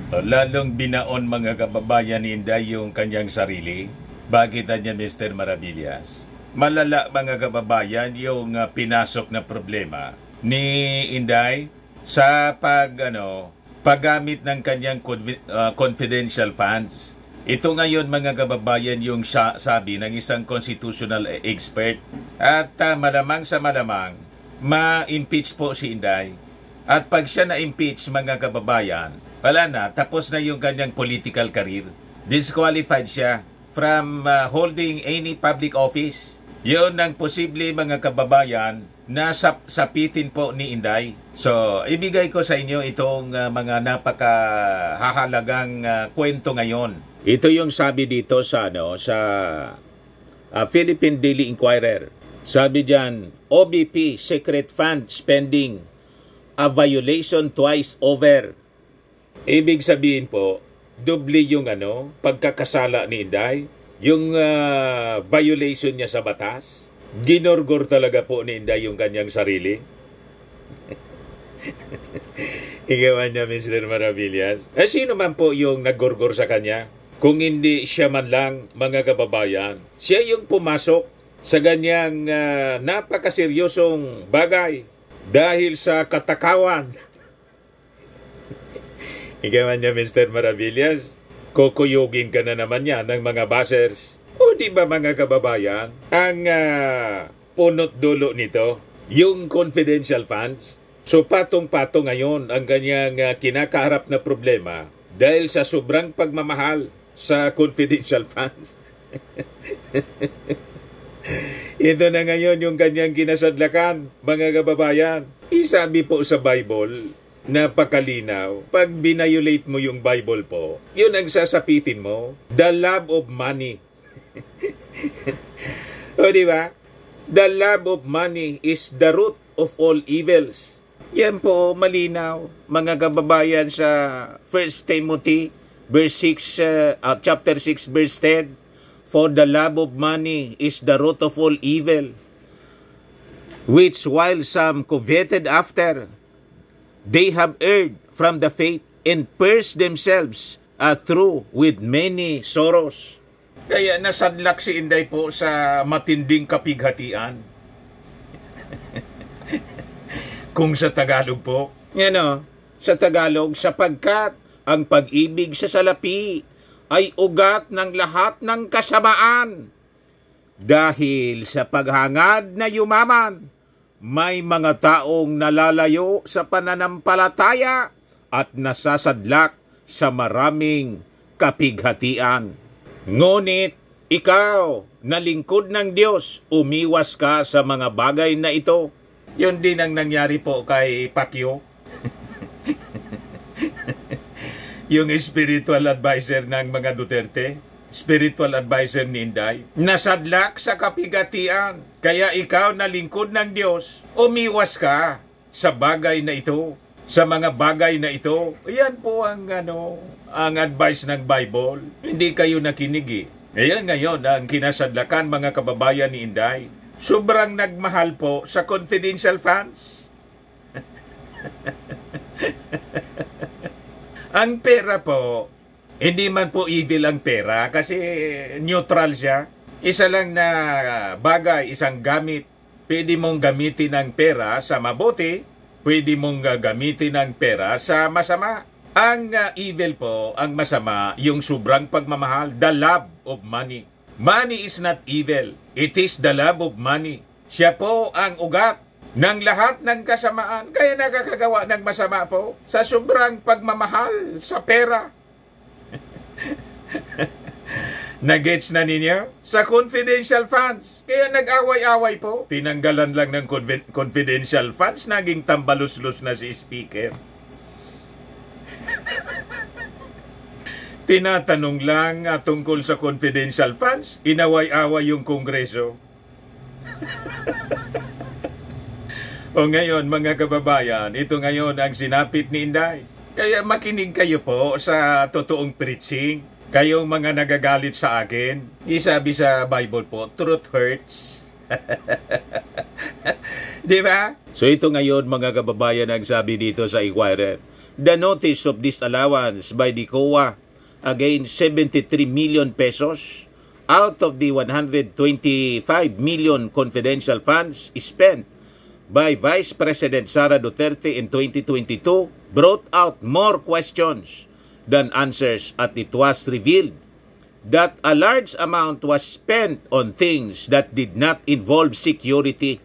Lalong binaon mga kababayan ni Inday yung kanyang sarili. Bakit niya Mr. Maravillas? Malala mga kababayan yung pinasok na problema ni Inday sa paggamit ng kanyang confidential funds. Ito ngayon mga kababayan yung sabi ng isang constitutional expert. At malamang sa malamang, ma-impeach po si Inday. At pag siya na-impeach mga kababayan, wala na, tapos na yung kanyang political career. Disqualified siya from holding any public office. Yun ang posible mga kababayan na sapitin po ni Inday. So, ibigay ko sa inyo itong mga napakahahalagang kwento ngayon. Ito yung sabi dito sa Philippine Daily Inquirer. Sabi diyan, OBP secret fund spending a violation twice over. Ibig sabihin po, doble yung pagkakasala ni Inday, yung violation niya sa batas. Ginorgor talaga po ni Inday yung kanyang sarili. Igawan niya, Mr. Maravillas. Sino man po yung naggorgor sa kanya? Kung hindi siya man lang, mga kababayan, siya yung pumasok sa ganyang napakaseryosong bagay dahil sa katakawan. Igawan niya, Mr. Maravillas, kukuyugin ka na naman yan ng mga bashers. O di ba mga kababayan, ang punot dulo nito, yung confidential funds, so patong-patong ngayon ang kanyang kinakaharap na problema dahil sa sobrang pagmamahal sa confidential funds. Ito na ngayon yung kanyang kinasadlakan, mga kababayan. Isabi po sa Bible, napakalinaw, pag binayolate mo yung Bible po, yun ang sasapitin mo, the love of money. O diba? The love of money is the root of all evils. Yan po, malinaw, mga kababayan, sa 1 Timothy chapter 6, verse 10. For the love of money is the root of all evil, which while some coveted after, they have erred from the faith and pierced themselves through with many sorrows. Kaya nasadlak si Inday po sa matinding kapighatian. Kung sa Tagalog po, sa Tagalog, sapagkat ang pag-ibig sa salapi ay ugat ng lahat ng kasamaan. Dahil sa paghangad na yumaman, may mga taong nalalayo sa pananampalataya at nasasadlak sa maraming kapighatian. Ngunit ikaw, na lingkod ng Diyos, umiwas ka sa mga bagay na ito. Yun din ang nangyari po kay Pacquiao. Yung spiritual advisor ng mga Duterte, spiritual advisor ni Inday, nasadlak sa kapigatian. Kaya ikaw na lingkod ng Diyos, umiwas ka sa bagay na ito, sa mga bagay na ito. Yan po ang advice ng Bible. Hindi kayo nakinig. Ayan ngayon ang kinasadlakan mga kababayan ni Inday. Sobrang nagmahal po sa confidential funds. Ang pera po, hindi man po evil ang pera kasi neutral siya. Isa lang na bagay, isang gamit. Pwede mong gamitin ang pera sa mabuti, pwede mong gamitin ang pera sa masama. Ang evil po, ang masama, yung sobrang pagmamahal, the love of money. Money is not evil. It is the love of money. Siya po ang ugat ng lahat ng kasamaan. Kaya nakakagawa ng masama po sa sobrang pagmamahal sa pera. Nagets na ninyo? Sa confidential funds. Kaya nag-away-away po. Tinanggalan lang ng confidential funds, naging tambalus-lus na si speaker. Tinatanong lang tungkol sa confidential funds, inaway-away yung Kongreso. O ngayon, mga kababayan, ito ngayon ang sinapit ni Inday. Kaya makinig kayo po sa totoong preaching. Kayong mga nagagalit sa akin, isabi sa Bible po, truth hurts. Di ba? So ito ngayon, mga kababayan, ang sabi dito sa Inquirer. the notice of disallowance by the COA against 73 million pesos out of the 125 million confidential funds spent by Vice President Sara Duterte in 2022 brought out more questions than answers, at it was revealed that a large amount was spent on things that did not involve security,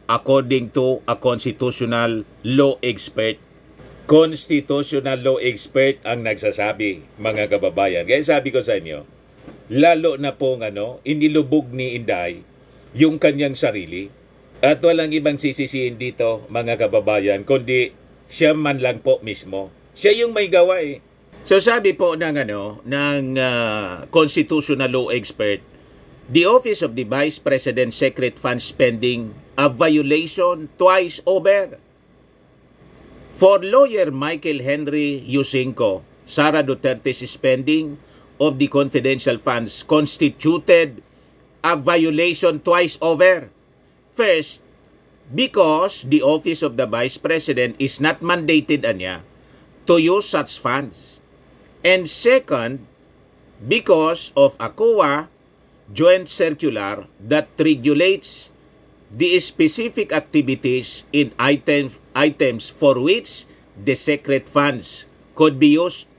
according to a constitutional law expert. Constitutional law expert ang nagsasabi, mga kababayan. Kaya sabi ko sa inyo, lalo na pong inilubog ni Inday yung kanyang sarili, at walang ibang sisisihin dito, mga kababayan, kundi siya man lang po mismo. Siya yung may gawa eh. So sabi po ng constitutional law expert, the Office of the Vice President Secret Fund spending a violation twice over. For lawyer Michael Henry Yusinko, Sara Duterte's spending of the confidential funds constituted a violation twice over. First, because the Office of the Vice President is not mandated to use such funds. And second, because of a COA joint circular that regulates the specific activities in items for which the secret funds could be used.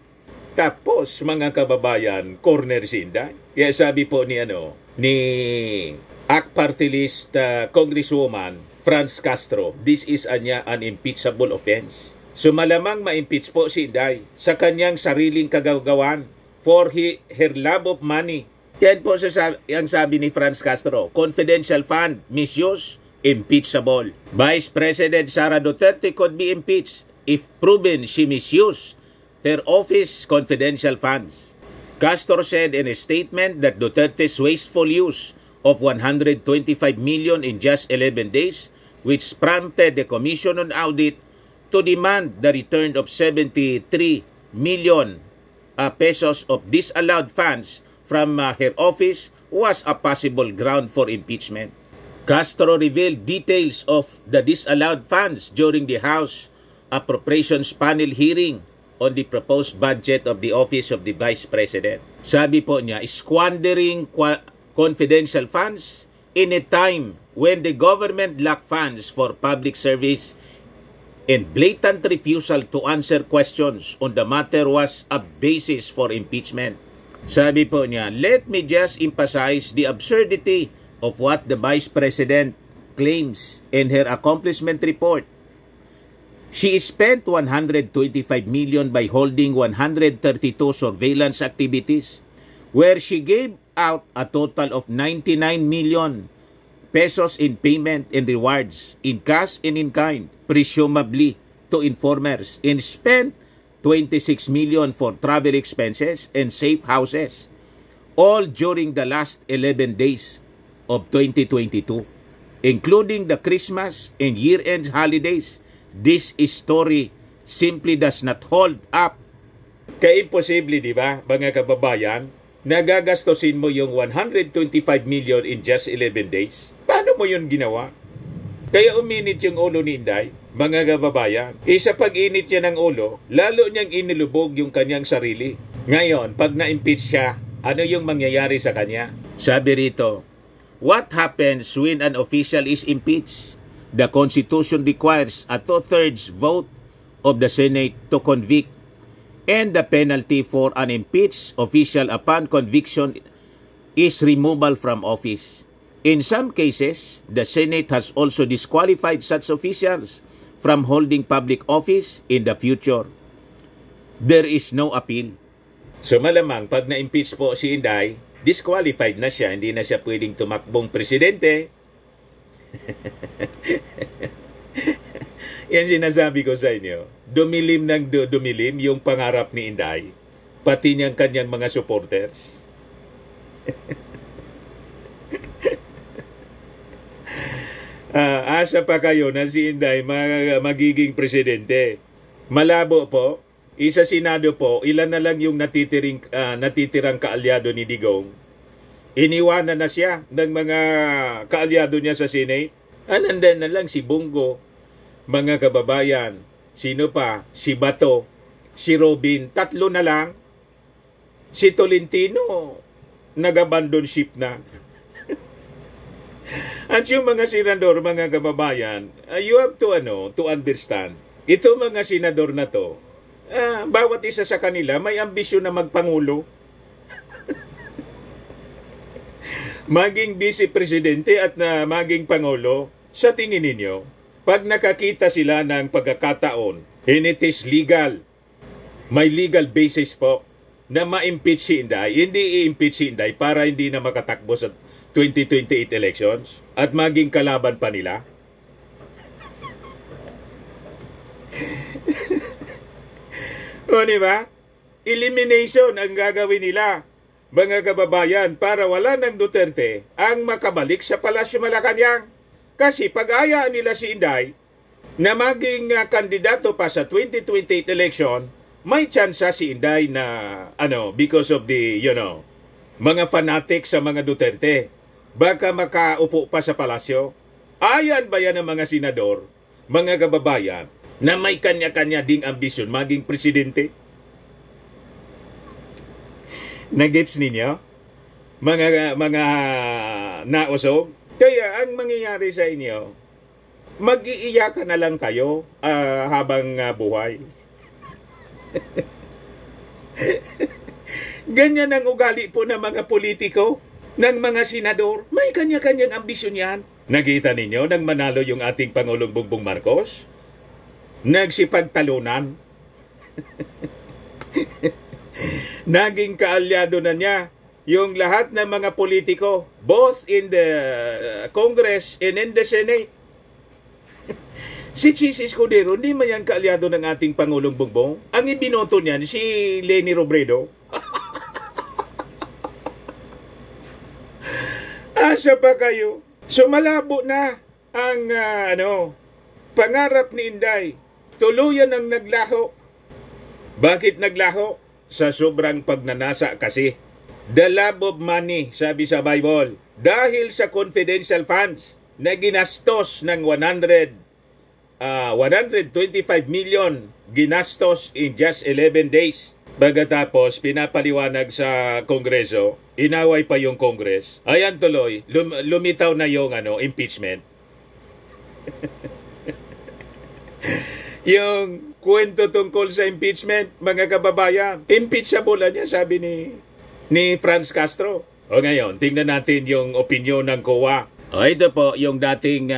Tapos, mga kababayan, corner si Inday. Kaya sabi po ni ACT Party List Congresswoman Franz Castro, this is an impeachable offense. So malamang ma-impeach po si Inday sa kanyang sariling kagagawan for her love of money. Yan po ang sabi ni Franz Castro, confidential fund misuse, impeachable. Vice President Sara Duterte could be impeached if proven she misused her office confidential funds. Castro said in a statement that Duterte's wasteful use of 125 million in just 11 days, which prompted the Commission on Audit to demand the return of 73 million pesos of disallowed funds from her office, was a possible ground for impeachment. Castro revealed details of the disallowed funds during the House Appropriations Panel hearing on the proposed budget of the Office of the Vice President. Sabi po niya, squandering confidential funds in a time when the government lacked funds for public service and blatant refusal to answer questions on the matter was a basis for impeachment. Sabi po niya, let me just emphasize the absurdity of what the Vice President claims in her accomplishment report. She spent 125 million by holding 132 surveillance activities, where she gave out a total of 99 million pesos in payment and rewards, in cash and in kind, presumably to informers, and spent 26 million for travel expenses and safe houses, all during the last 11 days of 2022, including the Christmas and year-end holidays. This story simply does not hold up. Kaya imposible, di ba, mga kababayan, nagagastosin mo yung 125 million in just 11 days? Paano mo yun ginawa? Kaya uminit yung ulo ni Inday, mga kababayan. Sa pag-init niya ng ulo, lalo niyang inilubog yung kanyang sarili. Ngayon, pag na-impeach siya, ano yung mangyayari sa kanya? Sabi rito, what happens when an official is impeached? The Constitution requires a 2/3 vote of the Senate to convict, and the penalty for an impeached official upon conviction is removal from office. In some cases, the Senate has also disqualified such officials from holding public office in the future. There is no appeal. So malamang pag na-impeach po si Inday, disqualified na siya, hindi na siya pwedeng tumakbong presidente. Yan sinasabi ko sa inyo. Dumilim ng dumilim yung pangarap ni Inday, pati niyang kanyang mga supporters. Asa pa kayo na si Inday magiging presidente? Malabo po. Sa Senado po, ilan na lang yung natitirang kaalyado ni Digong. Iniwanan na siya ng mga kaalyado niya sa Senate. Anandan na lang si Bongo, mga kababayan. Sino pa? Si Bato. si Robin, 3 na lang. Si Tolentino, nag-abandon ship na. At yung mga senador, mga kababayan, you have to understand. Ito mga senador na to, bawat isa sa kanila may ambisyon na magpangulo. Maging vice-presidente at maging pangulo, sa tingin ninyo, pag nakakita sila ng pagkakataon, and it is legal, may legal basis po, na ma-impeach si Inday, hindi i-impeach si Inday para hindi na makatakbo sa 2028 elections at maging kalaban pa nila. O diba? Elimination ang gagawin nila, mga kababayan, para wala ng Duterte ang makabalik sa Palasyo Malacanang. Kasi pag-ayaan nila si Inday na maging kandidato pa sa 2028 election, may tsansa si Inday na because of the mga fanatic sa mga Duterte, baka makaupo pa sa palasyo. Ayan ba yan ng mga senador, mga kababayan, na may kanya-kanya ding ambisyon maging presidente? Nagets ninyo? Mga nausog? Kaya ang mangyayari sa inyo, mag-iiyakan na lang kayo habang buhay. Ganyan ang ugali po ng mga politiko, ng mga senador. May kanya-kanyang ambisyon yan. Nakita ninyo nang manalo yung ating Pangulong Bongbong Marcos? Nagsipagtalunan. Naging kaalyado na niya yung lahat ng mga politiko, both in the Congress and in the Senate. Si Chis Escudero, hindi man yan kaalyado ng ating Pangulong Bongbong. Ang ibinoto niyan, si Leni Robredo. Asa pa kayo? So malabo na ang pangarap ni Inday. Tuluyan ang naglaho. Bakit naglaho? Sa sobrang pagnanasa kasi. The love of money, sabi sa Bible. Dahil sa confidential funds na ginastos ng 125 million ginastos in just 11 days. Pagkatapos, pinapaliwanag sa Kongreso, inaway pa yung Congress. Ayan tuloy, lumitaw na yung impeachment. Yung kwento tungkol sa impeachment, mga kababayan, impeachable niya, sabi ni Franz Castro. O ngayon, tingnan natin yung opinion ng COA. O ito po, yung dating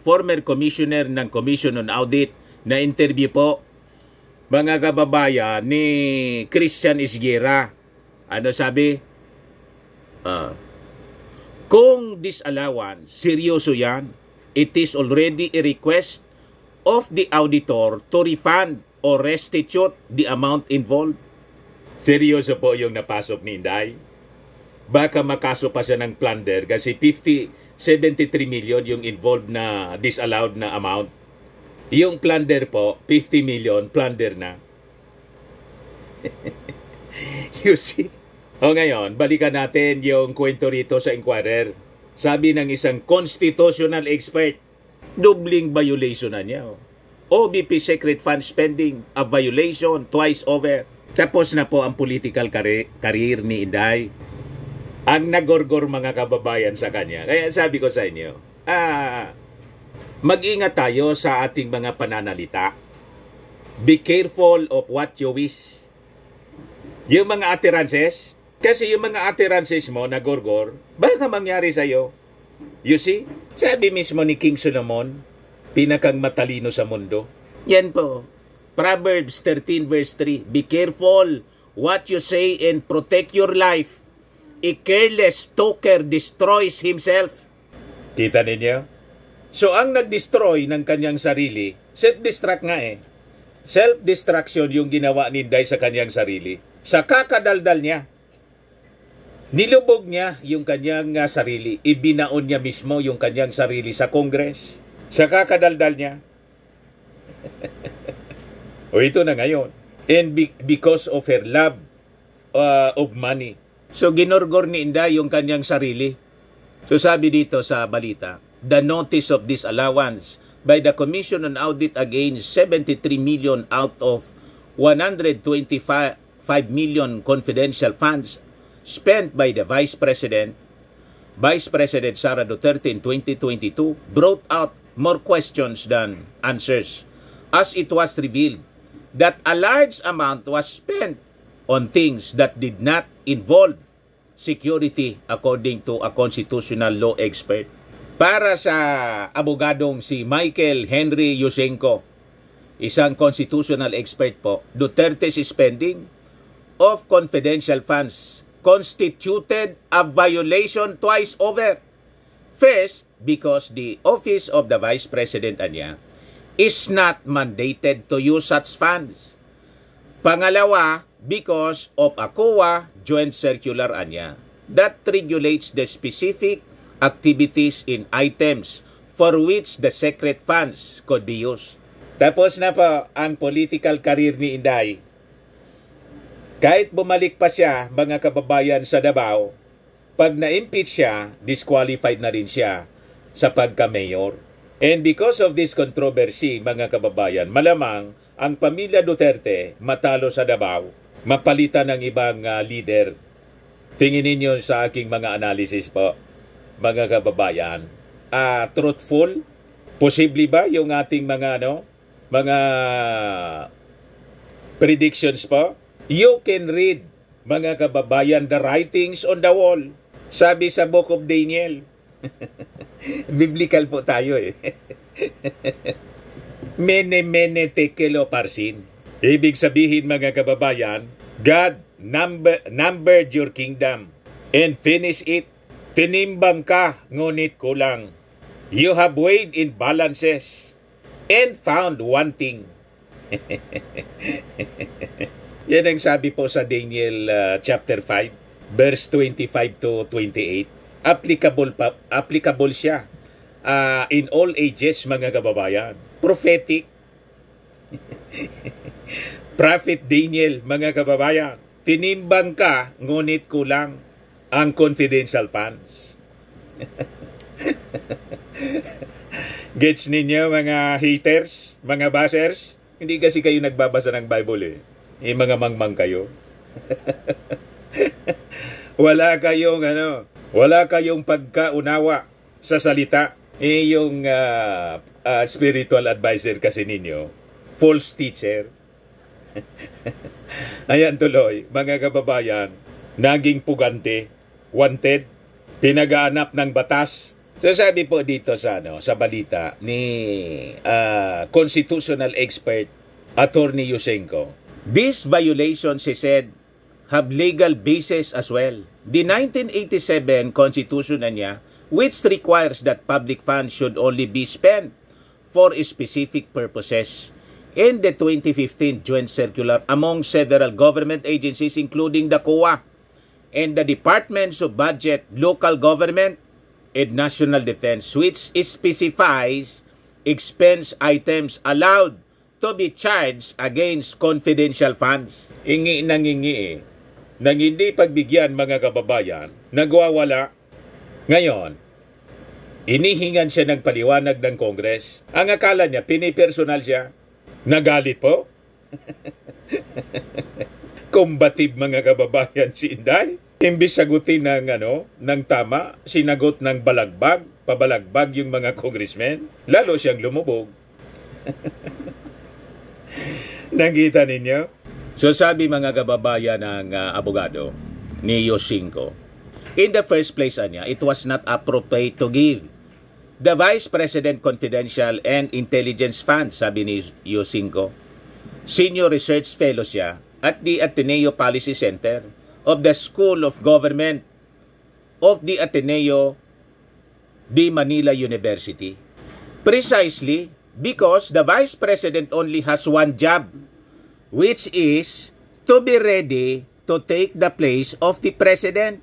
former commissioner ng Commission on Audit na interview po, mga kababayan, ni Christian Isguera. Ano sabi? Kung disallowance, seryoso yan, it is already a request of the auditor to refund or restitute the amount involved. Seryoso po yung napasok ni Inday. Baka makaso pa siya ng plunder kasi 73 million yung involved na disallowed na amount. Yung plunder po, 50 million, plunder na. You see? O ngayon, balikan natin yung kwento rito sa Inquirer. Sabi ng isang constitutional expert, dobling violation na niya. OBP secret fund spending, a violation twice over. Tapos na po ang political career ni Inday. Ang nagorgor mga kababayan sa kanya. Kaya sabi ko sa inyo, mag-ingat tayo sa ating mga pananalita. Be careful of what you wish. Yung mga utterances, kasi yung mga utterances mo na gorgor, baka mangyari sa'yo. You see? Sabi mismo ni King Solomon, pinakang matalino sa mundo. Yan po. Proverbs 13 verse 3. Be careful what you say and protect your life. A careless talker destroys himself. Kita ninyo? So ang nag-destroy ng kanyang sarili, self-destruct nga eh. Self-destruction yung ginawa ni Inday sa kanyang sarili. Sa kakadaldal niya, nilubog niya yung kanyang sarili. Ibinaon niya mismo yung kanyang sarili sa Congress. Sa kakadaldal niya. O ito na ngayon. And because of her love of money. So ginorgor ni Inday yung kanyang sarili. So sabi dito sa balita, the notice of disallowance by the Commission on Audit against 73 million out of 125 million confidential funds spent by the Vice President Sara Duterte in 2022 brought out more questions than answers, as it was revealed that a large amount was spent on things that did not involve security, according to a constitutional law expert. Para sa abogadong si Michael Henry Yusenko, isang constitutional expert po, Duterte's spending of confidential funds constituted a violation twice over. First, because the office of the Vice President is not mandated to use such funds. Pangalawa, because of a COA joint circular that regulates the specific activities in items for which the secret funds could be used. Tapos na po ang political career ni Inday. Kahit bumalik pa siya, mga kababayan, sa Davao, pag na-impeach siya, disqualified na rin siya sa pagka-mayor. And because of this controversy, mga kababayan, malamang ang pamilya Duterte matalo sa Davao, mapalitan ng ibang leader. Tingin ninyo sa aking mga analysis po, mga kababayan. Truthful? Posible ba yung ating mga predictions po? You can read, mga kababayan, the writings on the wall. Sabi sa Book of Daniel. Biblical po tayo eh. Mene tekelo parsin. Ibig sabihin, mga kababayan, God numbered your kingdom and finished it. Tinimbang ka, ngunit kulang. You have weighed in balances and found wanting. Yan ang sabi po sa Daniel chapter 5, verse 25 to 28. Applicable siya in all ages, mga kababayan. Prophetic. Prophet Daniel, mga kababayan. Tinimbang ka, ngunit kulang ang confidential funds. Gets ninyo, mga haters, mga bashers? Hindi kasi kayo nagbabasa ng Bible eh. Mga mangmang kayo. Wala kayong pagkaunawa sa salita. Yung spiritual advisor kasi ninyo, false teacher. Ayan tuloy, mga kababayan, naging pugante, wanted, pinagaanap ng batas. So sabi po dito sa balita ni constitutional expert Attorney Yusenko, these violations, he said, have legal basis as well. The 1987 Constitution which requires that public funds should only be spent for specific purposes. In the 2015 Joint Circular among several government agencies, including the COA and the Departments of Budget, Local Government, and National Defense, which specifies expense items allowed to be charged against confidential funds. Ingi nang hindi pagbigyan, mga kababayan, nagwawala. Ngayon, inihingan siya ng paliwanag ng Congress. Ang akala niya, pinipersonal siya. Nagalit po. Combative, mga kababayan, si Inday. Imbis sagutin ng tama, sinagot ng balagbag, pabalagbag yung mga congressmen. Lalo siyang lumubog. Nakita ninyo? So sabi, mga kababayan, ng abogado ni Yusenko, in the first place, it was not appropriate to give the Vice President confidential and intelligence funds, sabi ni Yusenko. Senior research fellow siya at the Ateneo Policy Center of the School of Government of the Ateneo de Manila University. Precisely because the Vice President only has one job, which is to be ready to take the place of the President.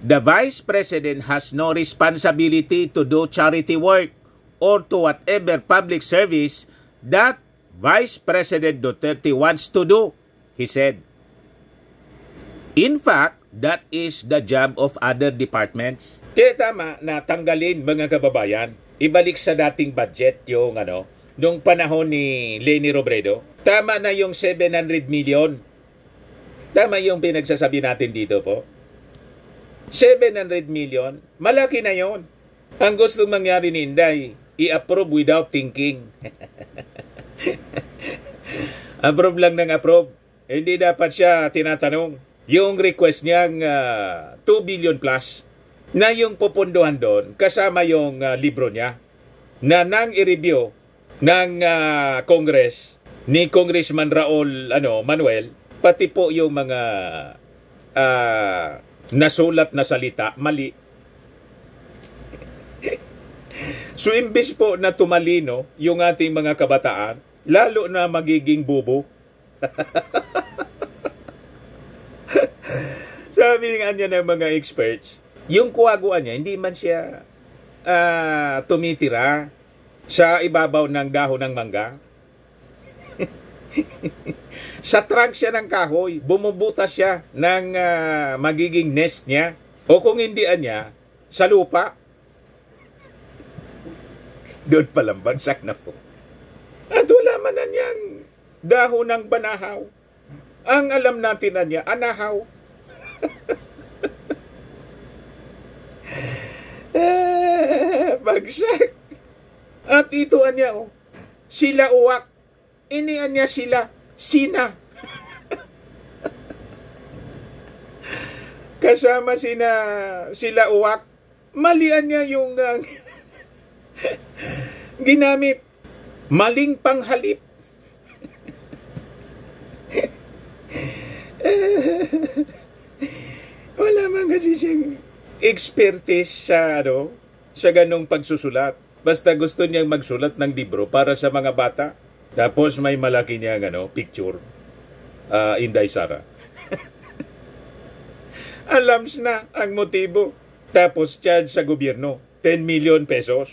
The Vice President has no responsibility to do charity work or to whatever public service that Vice President Duterte wants to do, he said. In fact, that is the job of other departments. Kaya tama na tanggalin, mga kababayan, ibalik sa dating budget yung nung panahon ni Leni Robredo. Tama na yung 700 million. Tama yung pinagsasabi natin dito po. 700 million, malaki na yon. Ang gustong mangyari ni Inday, i-approve without thinking. Approve lang ng approve. Hindi dapat siya tinatanong. Yung request niyang 2 billion plus na yung pupunduhan doon kasama yung libro niya na nang i-review ng Congress ni Congressman Raul Manuel, pati po yung mga nasulat na salita mali. So imbes po na tumalino yung ating mga kabataan, lalo na magiging bubo. Sabi nga niya ng mga experts, yung kuwaguan niya, hindi man siya tumitira sa ibabaw ng dahon ng mangga. Sa trunk siya ng kahoy, bumubutas siya ng magiging nest niya. O kung hindi niya, sa lupa. Doon palang bagsak na po. At wala man na niyang dahon ng banahaw. Ang alam natin na niya, anahaw. Bagsak. At ito niya, sila uwak. Inian niya sila, sina. Kasama sila uwak. Malian niya yung ginamit. Maling panghalip. Wala man kasi siyang expertise sa ganong pagsusulat. Basta gusto niyang magsulat ng libro para sa mga bata. Tapos may malaki niyang picture. Inday Sara. Alams na ang motibo. Tapos charge sa gobyerno. 10 million pesos.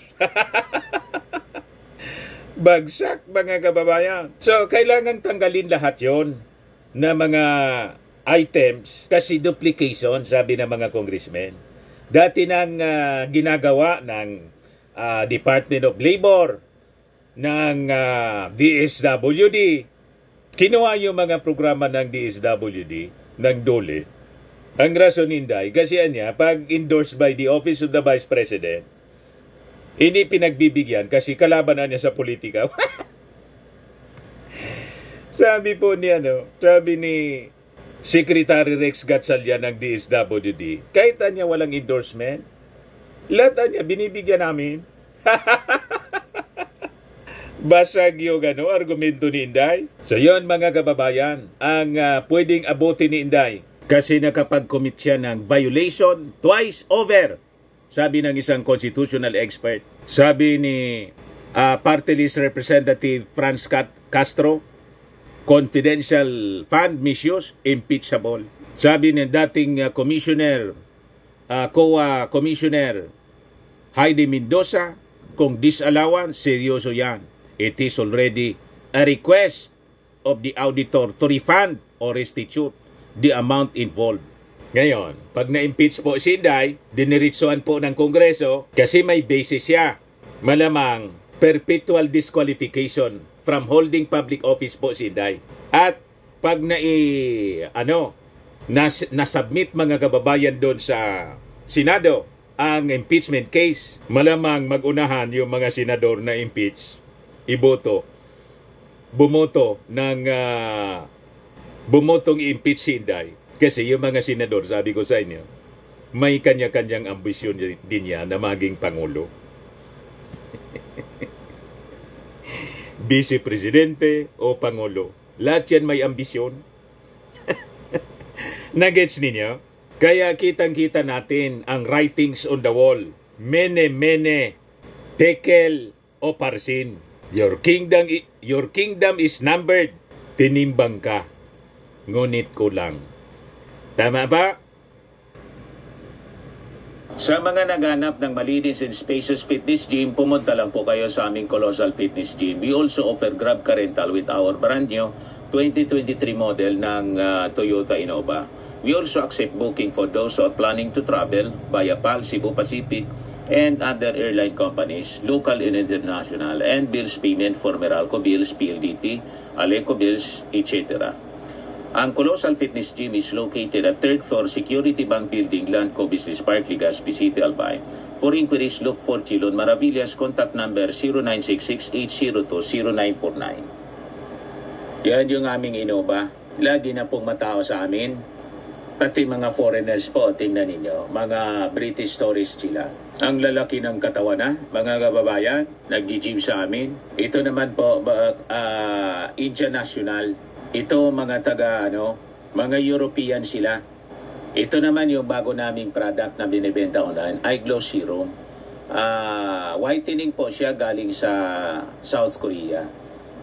Bagsak, mga kababayan. So, kailangan tanggalin lahat yon na mga items kasi duplication, sabi ng mga congressmen. Dati nang ginagawa ng Department of Labor, ng DSWD. Kinuha yung mga programa ng DSWD, ng DOLE. Ang rason Inday, kasi niya, pag endorsed by the Office of the Vice President, hindi pinagbibigyan kasi kalaban niya sa politika. Sabi po sabi ni Secretary Rex Gatchalian ng DSWD, kahit niya walang endorsement, lahat niya binibigyan namin. Basag yung argumento ni Inday. So yon mga kababayan, ang pwedeng abutin ni Inday. Kasi nakapag-commit siya ng violation twice over. Sabi ng isang constitutional expert. Sabi ni Party List Representative Franz Castro, confidential fund misuse, impeachable. Sabi ng dating COA Commissioner Heidi Mendoza, kung disallowance, seryoso yan. It is already a request of the auditor to refund or restitute the amount involved. Ngayon, pag na-impeach po si Inday, diniritsuhan po ng Kongreso kasi may basis siya. Malamang perpetual disqualification from holding public office po si Inday. At pag na-submit mga kababayan doon sa Senado ang impeachment case, malamang mag-unahan yung mga senador na impeach, bumotong i-impeach si Inday. Kasi yung mga senador, sabi ko sa inyo, may kanya-kanyang ambisyon din niya na maging Pangulo. Vice Presidente o Pangulo. Lahat yan may ambisyon. Nagets ninyo? Kaya kitang-kita natin ang writings on the wall. Mene, mene, tekel o parsin. Your kingdom is numbered. Tinimbang ka. Ngunit kulang. Tama ba? Sa mga naghanap ng malinis and spacious fitness gym, pumunta lang po kayo sa aming Colossal Fitness Gym. We also offer Grab Car Rental with our brand new 2023 model ng Toyota Innova. We also accept booking for those who are planning to travel via PAL, Cebu Pacific, and other airline companies, local and international, and bills payment for Meralco Bills, PLDT, Aleco Mills, etc. Ang Colossal Fitness Gym is located at 3rd floor Security Bank Building, Landco Business Park, Legazpi City, Albay. For inquiries, look for Chilon Maravillas. Contact number 0966-802-0949. Yan yung aming Innova. Lagi na pong matao sa amin. Pati mga foreigners po, tingnan ninyo. Mga British tourists sila. Ang lalaki ng katawan na, mga kababayan, nag-gym sa amin. Ito naman po, Indian National. Ito mga mga European sila. Ito naman yung bago naming product na binibenta online, Eye Glow Serum. Whitening po siya galing sa South Korea.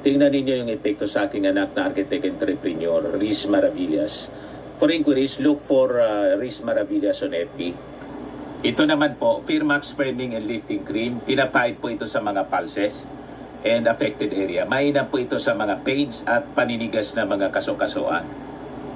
Tingnan ninyo yung epekto sa aking anak na architect entrepreneur, Riz Maravillas. For inquiries, look for Riz Maravillas on FB. Ito naman po, Firmax Firming and Lifting Cream. Pinapahid po ito sa mga pulses and affected area. Mainam po ito sa mga pains at paninigas na mga kasukasuan.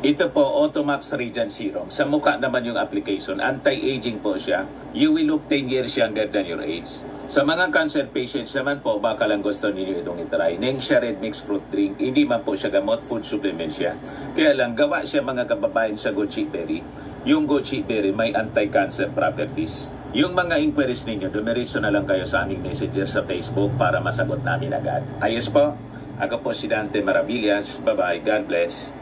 Ito po, Automax Radiant Serum. Sa mukha naman yung application. Anti-aging po siya. You will look 10 years younger than your age. Sa mga cancer patients naman po, baka lang gusto ninyo itong itry. Nengxia Red Mixed Fruit Drink. Hindi man po siya gamot, food supplement siya. Kaya lang, gawa siya mga kababayan sa goji berry. Yung goji berry may anti-cancer properties. Yung mga inquiries ninyo, dumiritso na lang kayo sa aming messenger sa Facebook para masagot namin agad. Ayos po, ako po si Dante Maravillas. Bye-bye. God bless.